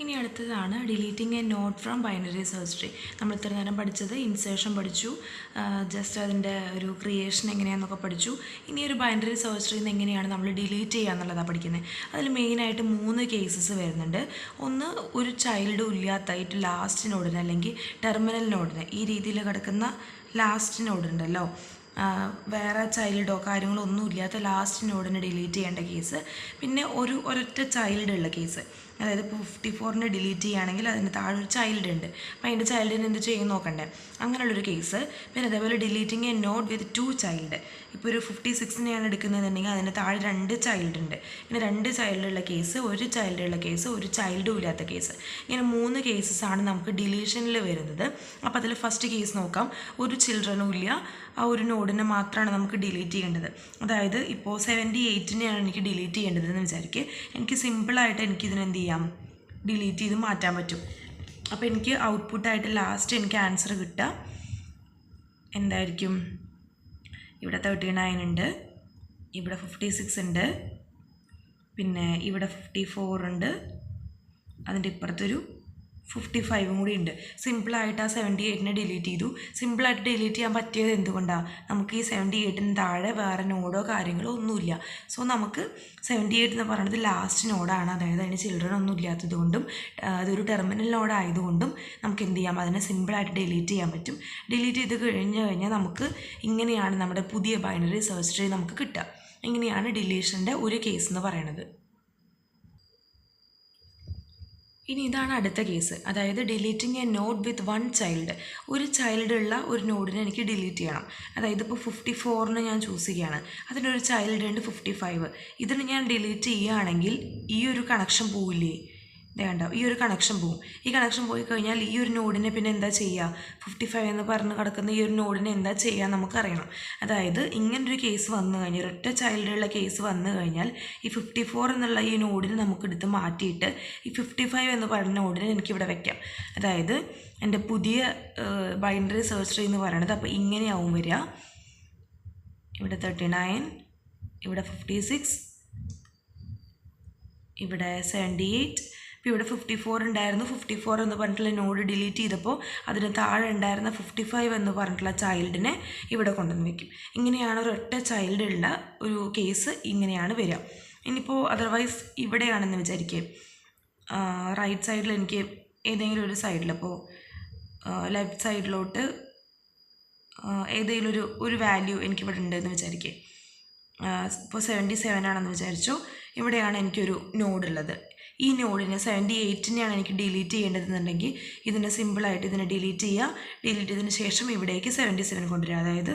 ഇനി അടുത്തതാണ് deleting a node from binary search tree. നമ്മൾ ഇത്ര നേരം പഠിച്ചത് ഇൻസേർഷൻ പഠിച്ചു, ജസ്റ്റ് അതിൻ്റെ ഒരു ക്രിയേഷൻ എങ്ങനെയാണെന്നൊക്കെ പഠിച്ചു. ഇനി ഒരു ബൈനറി സെർച്ച് ട്രീയിൽ നിന്ന് എങ്ങനെയാണ് നമ്മൾ ഡിലീറ്റ് ചെയ്യുക എന്നുള്ളതാണ് പഠിക്കുന്നത്. അതിൽ മെയിനായിട്ട് 3 കേസസ് വരുന്നുണ്ട്. ഒന്ന്, ഒരു ചൈൽഡും ഇല്ലാത്തായിട്ട് ലാസ്റ്റ് നോഡിന് അല്ലെങ്കിൽ ടെർമിനൽ നോഡിന് ഈ രീതിയിൽ കിടക്കുന്ന ലാസ്റ്റ് നോഡുണ്ടല്ലോ, വേറെ ചൈൽഡോ കാര്യങ്ങളോ ഒന്നും ഇല്ലാത്ത ലാസ്റ്റ് നോഡിനെ ഡിലീറ്റ് ചെയ്യേണ്ട കേസ്. പിന്നെ ഒരൊറ്റ ചൈൽഡ് ഉള്ള കേസ്, അതായത് ഇപ്പോൾ 54നെ ഡിലീറ്റ് ചെയ്യുകയാണെങ്കിൽ അതിന് താഴെ ഒരു ചൈൽഡ് ഉണ്ട്, അപ്പോൾ അതിൻ്റെ ചൈൽഡിന് എന്ത് ചെയ്യും നോക്കണ്ടേ, അങ്ങനെയുള്ളൊരു കേസ്. പിന്നെ അതേപോലെ deleting a node with 2 child. ഇപ്പോൾ ഒരു 56നെയാണ് എടുക്കുന്നതെന്നുണ്ടെങ്കിൽ അതിന് താഴെ 2 ചൈൽഡ് ഉണ്ട്. പിന്നെ 2 ചൈൽഡുള്ള കേസ്, 1 ചൈൽഡുള്ള കേസ്, 1 ചൈൽഡും ഇല്ലാത്ത കേസ്. ഇങ്ങനെ 3 കേസസാണ് നമുക്ക് ഡിലീഷനിൽ വരുന്നത്. അപ്പോൾ അതിൽ ഫസ്റ്റ് കേസ് നോക്കാം. ഒരു ചിൽഡ്രനും ഇല്ല, ആ ഒരു നോഡിനെ മാത്രമാണ് നമുക്ക് ഡിലീറ്റ് ചെയ്യേണ്ടത്. അതായത് ഇപ്പോൾ 78നെയാണ് എനിക്ക് ഡിലീറ്റ് ചെയ്യേണ്ടതെന്ന് വിചാരിക്കുക. എനിക്ക് സിമ്പിളായിട്ട് എനിക്കിതിനെ എന്ത് ചെയ്യാം, ഡിലീറ്റ് ചെയ്ത് മാറ്റാൻ പറ്റും. അപ്പോൾ എനിക്ക് ഔട്ട്പുട്ടായിട്ട് ലാസ്റ്റ് എനിക്ക് ആൻസർ കിട്ടുക എന്തായിരിക്കും, ഇവിടെ 39 ഉണ്ട്, ഇവിടെ 56 ഉണ്ട്, പിന്നെ ഇവിടെ 54 ഉണ്ട്, അതിൻ്റെ ഇപ്പുറത്തൊരു 55 കൂടി ഉണ്ട്. സിമ്പിളായിട്ട് ആ 78നെ ഡിലീറ്റ് ചെയ്തു. സിമ്പിളായിട്ട് ഡിലീറ്റ് ചെയ്യാൻ പറ്റിയത് എന്തുകൊണ്ടാണ്, നമുക്ക് ഈ 78ന് താഴെ വേറെ നോഡോ കാര്യങ്ങളോ ഒന്നുമില്ല. സോ നമുക്ക് 78 എന്ന് പറയുന്നത് ലാസ്റ്റ് നോഡാണ്, അതായത് അതിന് ചിൽഡ്രൻ ഒന്നും ഇല്ലാത്തത് കൊണ്ടും അതൊരു ടെർമിനൽ നോഡായതുകൊണ്ടും നമുക്ക് എന്ത് ചെയ്യാം, അതിനെ സിമ്പിളായിട്ട് ഡിലീറ്റ് ചെയ്യാൻ പറ്റും. ഡിലീറ്റ് ചെയ്ത് കഴിഞ്ഞാൽ നമുക്ക് ഇങ്ങനെയാണ് നമ്മുടെ പുതിയ ബൈനറി സെർച്ച് ട്രീ നമുക്ക് കിട്ടുക. ഇങ്ങനെയാണ് ഡിലീഷൻ്റെ ഒരു കേസ് എന്ന് പറയുന്നത്. ഇനി ഇതാണ് അടുത്ത കേസ്, അതായത് deleting A node with 1 child. ഒരു ചൈൽഡ് ഉള്ള ഒരു നോഡിനെ എനിക്ക് ഡിലീറ്റ് ചെയ്യണം. അതായത് ഇപ്പോൾ 54നെ ഞാൻ ചൂസ് ചെയ്യുകയാണ്, അതിനൊരു ചൈൽഡ് ഉണ്ട് 55. ഇതിന് ഞാൻ ഡിലീറ്റ് ചെയ്യുകയാണെങ്കിൽ ഈ ഒരു കണക്ഷൻ പോവില്ലേ, വേണ്ട, ഈ ഒരു കണക്ഷൻ പോവും. ഈ കണക്ഷൻ പോയി കഴിഞ്ഞാൽ ഈ ഒരു നോഡിനെ പിന്നെ എന്താ ചെയ്യുക, 55 എന്ന് പറഞ്ഞ് കിടക്കുന്ന ഈ ഒരു നോഡിനെ എന്താ ചെയ്യുക നമുക്കറിയണം. അതായത് ഇങ്ങനൊരു കേസ് വന്നു കഴിഞ്ഞാൽ, ഒരൊറ്റ ചൈൽഡുള്ള കേസ് വന്നു കഴിഞ്ഞാൽ ഈ 54 എന്നുള്ള ഈ നോഡിനെ നമുക്കെടുത്ത് മാറ്റിയിട്ട് ഈ 55 എന്ന് പറയുന്ന നോഡിനെ എനിക്കിവിടെ വെക്കാം. അതായത് എൻ്റെ പുതിയ ബൈനറി സെർച്ച് ട്രീ എന്ന് പറയുന്നത് അപ്പോൾ ഇങ്ങനെയാവും വരിക. ഇവിടെ 39, ഇവിടെ 56, ഇവിടെ 78. ഇപ്പോൾ ഇവിടെ 54 ഉണ്ടായിരുന്നു, 54 എന്ന് പറഞ്ഞിട്ടുള്ള നോഡ് ഡിലീറ്റ് ചെയ്തപ്പോൾ അതിന് താഴെ ഉണ്ടായിരുന്ന 55 എന്ന് പറഞ്ഞിട്ടുള്ള ചൈൽഡിനെ ഇവിടെ കൊണ്ടുവന്ന് വയ്ക്കും. ഇങ്ങനെയാണ് ഒരൊറ്റ ചൈൽഡുള്ള ഒരു കേസ്, ഇങ്ങനെയാണ് വരിക. ഇനിയിപ്പോൾ അതർവൈസ് ഇവിടെയാണെന്ന് വിചാരിക്കുക, റൈറ്റ് സൈഡിൽ എനിക്ക് ഏതെങ്കിലും ഒരു സൈഡിൽ, അപ്പോൾ ലെഫ്റ്റ് സൈഡിലോട്ട് ഏതെങ്കിലും ഒരു വാല്യൂ എനിക്കിവിടെ ഉണ്ടെന്ന് വിചാരിക്കുക. ഇപ്പോൾ 77 ആണെന്ന് വിചാരിച്ചു. ഇവിടെയാണ് എനിക്കൊരു നോഡുള്ളത്. ഈ നോഡിനെ 78നെയാണ് എനിക്ക് ഡിലീറ്റ് ചെയ്യേണ്ടതെന്നുണ്ടെങ്കിൽ ഇതിനെ സിമ്പിളായിട്ട് ഇതിനെ ഡിലീറ്റ് ചെയ്യുക. ഡിലീറ്റ് ചെയ്തതിന് ശേഷം ഇവിടേക്ക് 77 കൊണ്ടുവരിക. അതായത്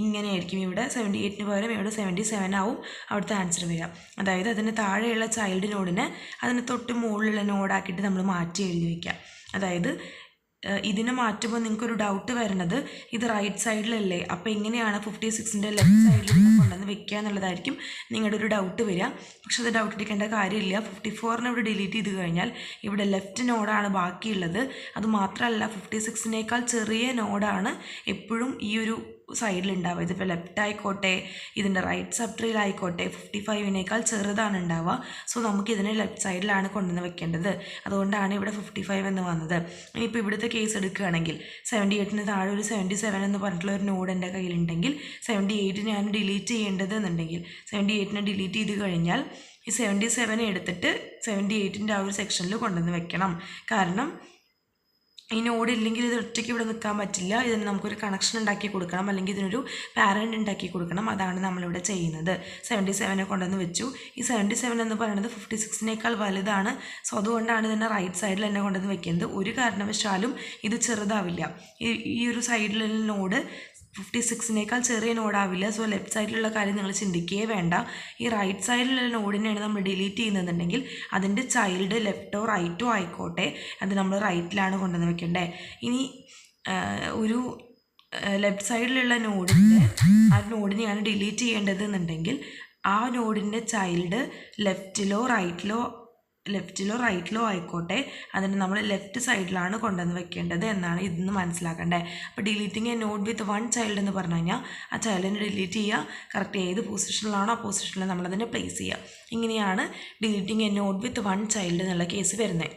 ഇങ്ങനെയായിരിക്കും, ഇവിടെ 78ന് പകരം ഇവിടെ 77 ആവും അവിടുത്തെ ആൻസർ വരിക. അതായത് അതിന് താഴെയുള്ള ചൈൽഡ് നോഡിനെ അതിന് തൊട്ട് മുകളിലുള്ള നോഡാക്കിയിട്ട് നമ്മൾ മാറ്റി എഴുതി വയ്ക്കുക. അതായത് ഇതിനെ മാറ്റുമ്പോൾ നിങ്ങൾക്കൊരു ഡൗട്ട് വരുന്നത്, ഇത് റൈറ്റ് സൈഡിലല്ലേ, അപ്പോൾ എങ്ങനെയാണ് 56ൻ്റെ ലെഫ്റ്റ് സൈഡിൽ കൊണ്ടുവന്ന് വെക്കുക എന്നുള്ളതായിരിക്കും നിങ്ങളുടെ ഒരു ഡൗട്ട് വരിക. പക്ഷെ അത് ഡൗട്ട് എടുക്കേണ്ട കാര്യമില്ല. 54നെ ഇവിടെ ഡിലീറ്റ് ചെയ്ത് കഴിഞ്ഞാൽ ഇവിടെ ലെഫ്റ്റ് നോഡാണ് ബാക്കിയുള്ളത്. അതുമാത്രമല്ല 56നേക്കാൾ ചെറിയ നോഡാണ് എപ്പോഴും ഈ ഒരു സൈഡിലുണ്ടാവുക. ഇതിപ്പോൾ ലെഫ്റ്റ് ആയിക്കോട്ടെ, ഇതിൻ്റെ റൈറ്റ് സബ് ട്രീയിലായിക്കോട്ടെ, 55നേക്കാൾ ചെറുതാണ് ഉണ്ടാവുക. സോ നമുക്കിതിനെ ലെഫ്റ്റ് സൈഡിലാണ് കൊണ്ടുവന്ന് വെക്കേണ്ടത്. അതുകൊണ്ടാണ് ഇവിടെ 55 എന്ന് വന്നത്. ഇനിയിപ്പോൾ ഇവിടുത്തെ കേസ് എടുക്കുകയാണെങ്കിൽ 78ന് താഴെ ഒരു 77 എന്ന് പറഞ്ഞിട്ടുള്ള ഒരു നോഡ് എൻ്റെ കയ്യിലുണ്ടെങ്കിൽ 78നെയാണ് ഡിലീറ്റ് ചെയ്യേണ്ടത് എന്നുണ്ടെങ്കിൽ 78നെ ഡിലീറ്റ് ചെയ്ത് കഴിഞ്ഞാൽ ഈ 77 എടുത്തിട്ട് 78ൻ്റെ ആ ഒരു സെക്ഷനിൽ കൊണ്ടുവന്ന് വെക്കണം. കാരണം ഈ നോഡ് ഇല്ലെങ്കിൽ ഇത് ഒറ്റയ്ക്ക് ഇവിടെ നിൽക്കാൻ പറ്റില്ല. ഇതിന് നമുക്കൊരു കണക്ഷൻ ഉണ്ടാക്കി കൊടുക്കണം, അല്ലെങ്കിൽ ഇതിനൊരു പാരൻ്റ് ഉണ്ടാക്കി കൊടുക്കണം. അതാണ് നമ്മളിവിടെ ചെയ്യുന്നത്. 77നെ കൊണ്ടുവന്ന് വെച്ചു. ഈ 77 എന്ന് പറയുന്നത് 56നേക്കാൾ വലുതാണ്. സോ അതുകൊണ്ടാണ് ഇതിൻ്റെ റൈറ്റ് സൈഡിൽ എന്നെ കൊണ്ടുവന്ന് വെക്കുന്നത്. ഒരു കാരണവശാലും ഇത് ചെറുതാവില്ല. ഈ ഒരു സൈഡിലുള്ള നോഡ് 56നേക്കാൾ ചെറിയ നോഡാവില്ല. സോ ലെഫ്റ്റ് സൈഡിലുള്ള കാര്യം നിങ്ങൾ ചിന്തിക്കുകയേ വേണ്ട. ഈ റൈറ്റ് സൈഡിലുള്ള നോഡിനെയാണ് നമ്മൾ ഡിലീറ്റ് ചെയ്യുന്നതെന്നുണ്ടെങ്കിൽ അതിൻ്റെ ചൈൽഡ് ലെഫ്റ്റോ റൈറ്റോ ആയിക്കോട്ടെ, അത് നമ്മൾ റൈറ്റിലാണ് കൊണ്ടുവന്ന് വെക്കേണ്ടത്. ഇനി ഒരു ലെഫ്റ്റ് സൈഡിലുള്ള ആ നോഡിനെയാണ് ഡിലീറ്റ് ചെയ്യേണ്ടതെന്നുണ്ടെങ്കിൽ ആ നോഡിൻ്റെ ചൈൽഡ് ലെഫ്റ്റിലോ റൈറ്റിലോ ആയിക്കോട്ടെ, അതിന് നമ്മൾ ലെഫ്റ്റ് സൈഡിലാണ് കൊണ്ടുവന്ന് വെക്കേണ്ടത് എന്നാണ് ഇതിന്ന് മനസ്സിലാക്കേണ്ടത്. അപ്പോൾ deleting A node with 1 child എന്ന് പറഞ്ഞു കഴിഞ്ഞാൽ ആ ചൈൽഡിനെ ഡിലീറ്റ് ചെയ്യുക, കറക്റ്റ് ഏത് പൊസിഷനിലാണോ ആ പൊസിഷനിൽ നമ്മളതിനെ പ്ലേസ് ചെയ്യുക. ഇങ്ങനെയാണ് deleting A node with 1 child എന്നുള്ള കേസ് വരുന്നത്.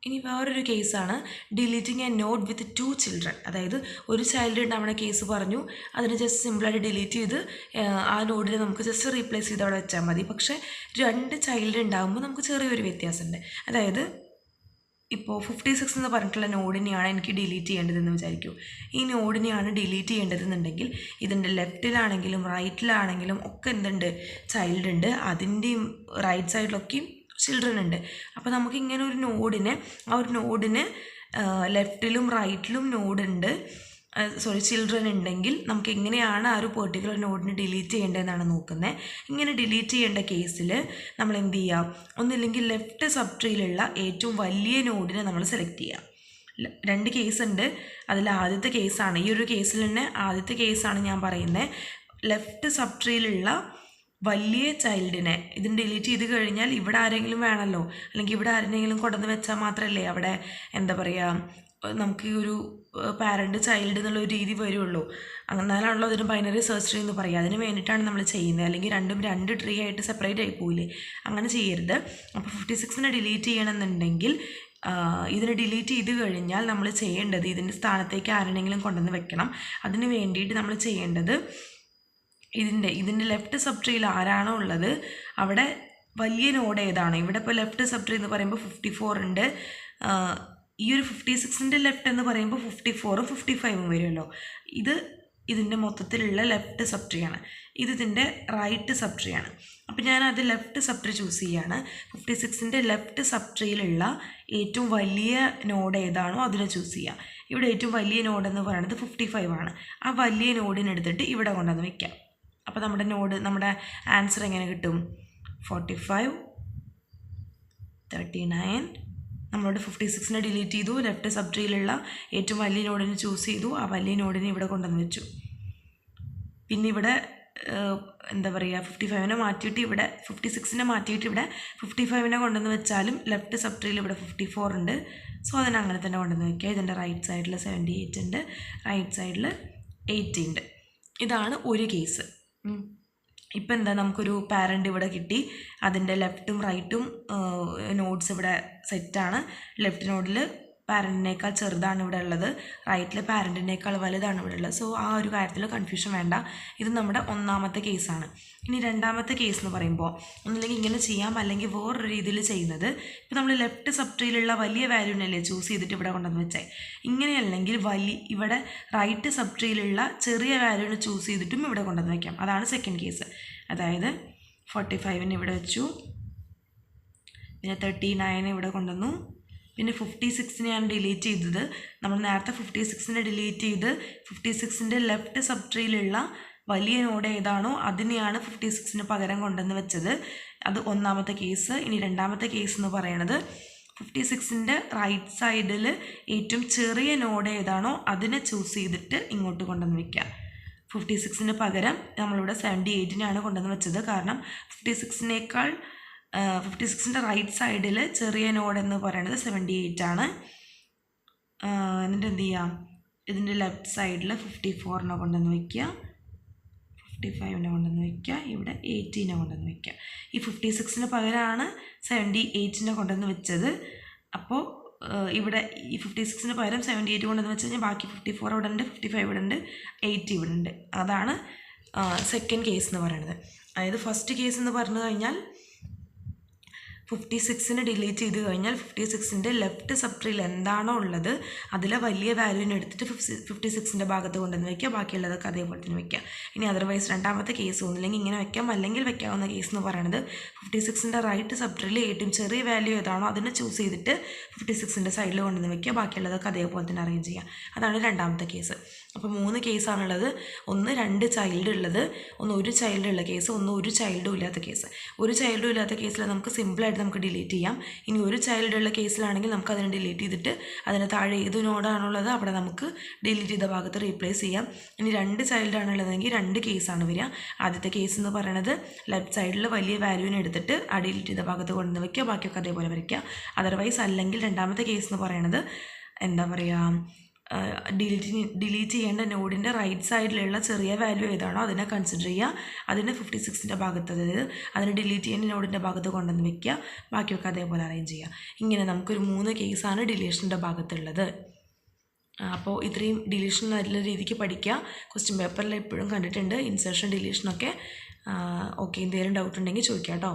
ഇനി വേറൊരു കേസാണ് deleting A node with 2 children. അതായത് ഒരു ചൈൽഡ് ഉണ്ടാവുന്ന കേസ് പറഞ്ഞു, അതിന് ജസ്റ്റ് സിമ്പിളായിട്ട് ഡിലീറ്റ് ചെയ്ത് ആ നോഡിനെ നമുക്ക് ജസ്റ്റ് റീപ്ലേസ് ചെയ്ത് അവിടെ വെച്ചാൽ മതി. പക്ഷേ 2 ചൈൽഡ് ഉണ്ടാകുമ്പോൾ നമുക്ക് ചെറിയൊരു വ്യത്യാസമുണ്ട്. അതായത് ഇപ്പോൾ 56 എന്ന് പറഞ്ഞിട്ടുള്ള നോഡിനെയാണ് എനിക്ക് ഡിലീറ്റ് ചെയ്യേണ്ടതെന്ന് വിചാരിക്കൂ. ഈ നോഡിനെയാണ് ഡിലീറ്റ് ചെയ്യേണ്ടതെന്നുണ്ടെങ്കിൽ ഇതിൻ്റെ ലെഫ്റ്റിലാണെങ്കിലും റൈറ്റിലാണെങ്കിലും ഒക്കെ എന്തുണ്ട്, ചൈൽഡ് ഉണ്ട്. അതിൻ്റെയും റൈറ്റ് സൈഡിലൊക്കെയും ചിൽഡ്രൻ ഉണ്ട്. അപ്പോൾ നമുക്ക് ഇങ്ങനെ ഒരു നോഡിന്, ആ ഒരു നോഡിന് ലെഫ്റ്റിലും റൈറ്റിലും നോഡുണ്ട്, ചിൽഡ്രൻ ഉണ്ടെങ്കിൽ നമുക്ക് എങ്ങനെയാണ് ആ ഒരു പെർട്ടിക്കുലർ നോഡിന് ഡിലീറ്റ് ചെയ്യേണ്ടതെന്നാണ് നോക്കുന്നത്. ഇങ്ങനെ ഡിലീറ്റ് ചെയ്യേണ്ട കേസിൽ നമ്മൾ എന്ത് ചെയ്യുക, ഒന്നില്ലെങ്കിൽ ലെഫ്റ്റ് സബ് ട്രീയിലുള്ള ഏറ്റവും വലിയ നോഡിനെ നമ്മൾ സെലക്ട് ചെയ്യുക. 2 കേസുണ്ട്, അതിൽ ആദ്യത്തെ കേസാണ്, ഈ ഒരു കേസിൽ തന്നെ ആദ്യത്തെ കേസാണ് ഞാൻ പറയുന്നത്. ലെഫ്റ്റ് സബ് ട്രീയിലുള്ള വലിയ ചൈൽഡിനെ ഇതിന് ഡിലീറ്റ് ചെയ്ത് കഴിഞ്ഞാൽ ഇവിടെ ആരെങ്കിലും വേണമല്ലോ, അല്ലെങ്കിൽ ഇവിടെ ആരെങ്കിലും കൊണ്ടുവന്ന് വെച്ചാൽ മാത്രമല്ലേ അവിടെ എന്താ പറയുക, നമുക്ക് ഈ ഒരു പാരൻറ്റ് ചൈൽഡ് എന്നുള്ളൊരു രീതി വരുള്ളൂ. എന്നാലാണല്ലോ അതിന് ബൈനറി സെർച്ച് ട്രീ എന്ന് പറയുക. അതിന് വേണ്ടിയിട്ടാണ് നമ്മൾ ചെയ്യുന്നത്. അല്ലെങ്കിൽ രണ്ടും 2 ട്രീ ആയിട്ട് സെപ്പറേറ്റ് ആയി പോയില്ലേ, അങ്ങനെ ചെയ്യരുത്. അപ്പോൾ 56നെ ഡിലീറ്റ് ചെയ്യണമെന്നുണ്ടെങ്കിൽ ഇതിനെ ഡിലീറ്റ് ചെയ്ത് കഴിഞ്ഞാൽ നമ്മൾ ചെയ്യേണ്ടത് ഇതിൻ്റെ സ്ഥാനത്തേക്ക് ആരെങ്കിലും കൊണ്ടുവന്ന് വെക്കണം. അതിന് വേണ്ടിയിട്ട് നമ്മൾ ചെയ്യേണ്ടത് ഇതിൻ്റെ ലെഫ്റ്റ് സബ് ട്രീയിൽ ആരാണോ ഉള്ളത് അവിടെ വലിയ നോഡ് ഏതാണ്. ഇവിടെ ഇപ്പോൾ ലെഫ്റ്റ് സബ് ട്രീ എന്ന് പറയുമ്പോൾ 54 ഉണ്ട്. ഈ ഒരു 56ൻ്റെ ലെഫ്റ്റ് എന്ന് പറയുമ്പോൾ 54ഉം 55ഉം വരുമല്ലോ. ഇതിൻ്റെ മൊത്തത്തിലുള്ള ലെഫ്റ്റ് സബ് ട്രീ ആണ്. ഇതിൻ്റെ റൈറ്റ് സബ് ട്രീ ആണ്. അപ്പോൾ ഞാനത് ലെഫ്റ്റ് സബ് ട്രീ ചൂസ് ചെയ്യാണ്. 56ൻ്റെ ലെഫ്റ്റ് സബ് ട്രീയിലുള്ള ഏറ്റവും വലിയ നോഡ് ഏതാണോ അതിനെ ചൂസ് ചെയ്യുക. ഇവിടെ ഏറ്റവും വലിയ നോഡ് എന്ന് പറയുന്നത് 55 ആണ്. ആ വലിയ നോഡിനെടുത്തിട്ട് ഇവിടെ കൊണ്ടുവന്ന് വയ്ക്കാം. അപ്പോൾ നമ്മുടെ ആൻസർ എങ്ങനെ കിട്ടും? 45, 39. നമ്മളോട് 56നെ ഡിലീറ്റ് ചെയ്തു, ലെഫ്റ്റ് സബ് ട്രീയിലുള്ള ഏറ്റവും വലിയ നോഡിനെ ചൂസ് ചെയ്തു, ആ വലിയ നോഡിനെ ഇവിടെ കൊണ്ടുവന്ന് വെച്ചു. പിന്നെ ഇവിടെ എന്താ പറയുക, 55നെ മാറ്റിയിട്ട് ഇവിടെ 56നെ മാറ്റിയിട്ട് ഇവിടെ 55നെ കൊണ്ടുവന്ന് വെച്ചാലും ലെഫ്റ്റ് സബ് ട്രീയിൽ ഇവിടെ 54 ഉണ്ട്. സോ അതിനെ അങ്ങനെ തന്നെ കൊണ്ടുവന്ന് വയ്ക്കുക. ഇതിൻ്റെ റൈറ്റ് സൈഡിൽ 78 ഉണ്ട്, റൈറ്റ് സൈഡിൽ 80 ഉണ്ട്. ഇതാണ് ഒരു കേസ്. ഇപ്പം എന്താ, നമുക്കൊരു പാരൻ്റ് ഇവിടെ കിട്ടി. അതിൻ്റെ ലെഫ്റ്റും റൈറ്റും നോഡ്സ് ഇവിടെ സെറ്റാണ്. ലെഫ്റ്റ് നോഡിൽ പാരൻറ്റിനേക്കാൾ ചെറുതാണ് ഇവിടെ ഉള്ളത്, റൈറ്റിൽ പാരൻറ്റിനേക്കാൾ വലുതാണ് ഇവിടെ ഉള്ളത്. സോ ആ ഒരു കാര്യത്തിൽ കൺഫ്യൂഷൻ വേണ്ട. ഇത് നമ്മുടെ ഒന്നാമത്തെ കേസാണ്. ഇനി രണ്ടാമത്തെ കേസ് എന്ന് പറയുമ്പോൾ ഒന്നില്ലെങ്കിൽ ഇങ്ങനെ ചെയ്യാം, അല്ലെങ്കിൽ വേറൊരു രീതിയിൽ ചെയ്യുന്നത്, ഇപ്പോൾ നമ്മൾ ലെഫ്റ്റ് സബ് ട്രീയിലുള്ള വലിയ വാല്യൂനല്ലേ ചൂസ് ചെയ്തിട്ട് ഇവിടെ കൊണ്ടുവന്ന് വെച്ചേ. ഇങ്ങനെയല്ലെങ്കിൽ ഇവിടെ റൈറ്റ് സബ് ട്രീയിലുള്ള ചെറിയ വാല്യൂനെ ചൂസ് ചെയ്തിട്ടും ഇവിടെ കൊണ്ടുവന്ന് വയ്ക്കാം. അതാണ് സെക്കൻഡ് കേസ്. അതായത് 45നെ ഇവിടെ വെച്ചു, പിന്നെ 39 ഇവിടെ കൊണ്ടുവന്നു, പിന്നെ 56നെയാണ് ഡിലീറ്റ് ചെയ്തത്. നമ്മൾ നേരത്തെ 56നെ ഡിലീറ്റ് ചെയ്ത് 56ൻ്റെ ലെഫ്റ്റ് സബ് ട്രീയിലുള്ള വലിയ നോഡ് ഏതാണോ അതിനെയാണ് 56ന് പകരം കൊണ്ടുവന്ന് വെച്ചത്. അത് ഒന്നാമത്തെ കേസ്. ഇനി രണ്ടാമത്തെ കേസ് എന്ന് പറയുന്നത് 56ൻ്റെ റൈറ്റ് സൈഡിൽ ഏറ്റവും ചെറിയ നോഡ് ഏതാണോ അതിനെ ചൂസ് ചെയ്തിട്ട് ഇങ്ങോട്ട് കൊണ്ടുവന്ന് വയ്ക്കുക. 56ന് പകരം നമ്മളിവിടെ 78നെയാണ് കൊണ്ടുവന്ന് വെച്ചത്. കാരണം 56ൻ്റെ റൈറ്റ് സൈഡിൽ ചെറിയ നോഡ് എന്ന് പറയുന്നത് 78 ആണ്. എന്നിട്ട് എന്ത് ചെയ്യാം, ഇതിൻ്റെ ലെഫ്റ്റ് സൈഡിൽ 54നെ കൊണ്ടുവന്ന് വയ്ക്കുക, 55നെ കൊണ്ടുവന്ന് വയ്ക്കുക, ഇവിടെ 80നെ കൊണ്ടുവന്ന് വയ്ക്കുക. ഈ 56ന് പകരമാണ് 78നെ കൊണ്ടുവന്ന് വെച്ചത്. അപ്പോൾ ഇവിടെ ഈ 56ന് പകരം 78 കൊണ്ടുവന്ന് വെച്ച് കഴിഞ്ഞാൽ ബാക്കി 54 ഇവിടെ ഉണ്ട്, 55 ഇവിടെ ഉണ്ട്, 80 ഇവിടെ ഉണ്ട്. അതാണ് സെക്കൻഡ് കേസ് എന്ന് പറയുന്നത്. അതായത് ഫസ്റ്റ് കേസ് എന്ന് പറഞ്ഞു കഴിഞ്ഞാൽ 56നെ ഡിലീറ്റ് ചെയ്ത് കഴിഞ്ഞാൽ 56ൻ്റെ ലെഫ്റ്റ് സബ് ട്രീയിൽ എന്താണോ ഉള്ളത് അതിലെ വലിയ വാല്യൂവിനെ എടുത്തിട്ട് 56ൻ്റെ ഭാഗത്ത് കൊണ്ടുവന്ന് വയ്ക്കുക, ബാക്കിയുള്ളതൊക്കെ അതേപോലെ തന്നെ വയ്ക്കുക. ഇനി അതർവൈസ് രണ്ടാമത്തെ കേസ് ഒന്നില്ലെങ്കിൽ ഇങ്ങനെ വയ്ക്കാം, അല്ലെങ്കിൽ വയ്ക്കാവുന്ന കേസ് എന്ന് പറയുന്നത് 56ൻ്റെ റൈറ്റ് സബ് ട്രീയിൽ ഏറ്റവും ചെറിയ വാല്യൂ ഏതാണോ അതിനെ ചൂസ് ചെയ്തിട്ട് 56ൻ്റെ സൈഡിൽ കൊണ്ടുവന്ന് വയ്ക്കുക, ബാക്കിയുള്ളതൊക്കെ അതേപോലെ തന്നെ അറേഞ്ച് ചെയ്യുക. അതാണ് രണ്ടാമത്തെ കേസ്. അപ്പോൾ 3 കേസാണുള്ളത്. ഒന്ന് 2 ചൈൽഡ് ഉള്ളത്, ഒന്ന് 1 ചൈൽഡ് ഉള്ള കേസ്, ഒന്ന് 1 ചൈൽഡും ഇല്ലാത്ത കേസ്. 1 ചൈൽഡും ഇല്ലാത്ത കേസിൽ നമുക്ക് സിമ്പിളായിട്ട് നമുക്ക് ഡിലീറ്റ് ചെയ്യാം. ഇനി 1 ചൈൽഡ് ഉള്ള കേസിലാണെങ്കിൽ നമുക്ക് അതിനെ ഡിലീറ്റ് ചെയ്തിട്ട് അതിന് താഴെ ഏത് നോഡാണുള്ളത് അവിടെ നമുക്ക് ഡിലീറ്റ് ചെയ്ത ഭാഗത്ത് റീപ്ലേസ് ചെയ്യാം. ഇനി 2 ചൈൽഡ് ആണുള്ളതെങ്കിൽ 2 കേസാണ് വരിക. ആദ്യത്തെ കേസ് എന്ന് പറയുന്നത് ലെഫ്റ്റ് സൈഡിൽ വലിയ വാല്യൂവിനെ എടുത്തിട്ട് ആ ഡിലീറ്റ് ചെയ്ത ഭാഗത്ത് കൊണ്ടുവന്ന് വയ്ക്കുക, ബാക്കിയൊക്കെ അതേപോലെ വരയ്ക്കുക. അതർവൈസ് അല്ലെങ്കിൽ രണ്ടാമത്തെ കേസ് എന്ന് പറയുന്നത് എന്താ പറയുക, ഡിലീറ്റ് ചെയ്യേണ്ട നോഡിൻ്റെ റൈറ്റ് സൈഡിലുള്ള ചെറിയ വാല്യൂ ഏതാണോ അതിനെ കൺസിഡർ ചെയ്യുക. അതിനെ 56ൻ്റെ ഭാഗത്ത്, അതായത് അതിനെ ഡിലീറ്റ് ചെയ്യേണ്ട നോഡിൻ്റെ ഭാഗത്ത് കൊണ്ടുവന്ന് വെക്കുക. ബാക്കിയൊക്കെ അതേപോലെ അറേഞ്ച് ചെയ്യുക. ഇങ്ങനെ നമുക്കൊരു 3 കേസാണ് ഡിലീഷൻ്റെ ഭാഗത്തുള്ളത്. അപ്പോൾ ഇത്രയും ഡിലീഷൻ നല്ല രീതിക്ക് പഠിക്കുക. ക്വസ്റ്റ്യൻ പേപ്പറിൽ എപ്പോഴും കണ്ടിട്ടുണ്ട് ഇൻസേർഷൻ ഡിലീഷനൊക്കെ. ഓക്കെ, എന്തെങ്കിലും ഡൗട്ട് ഉണ്ടെങ്കിൽ ചോദിക്കാം കേട്ടോ.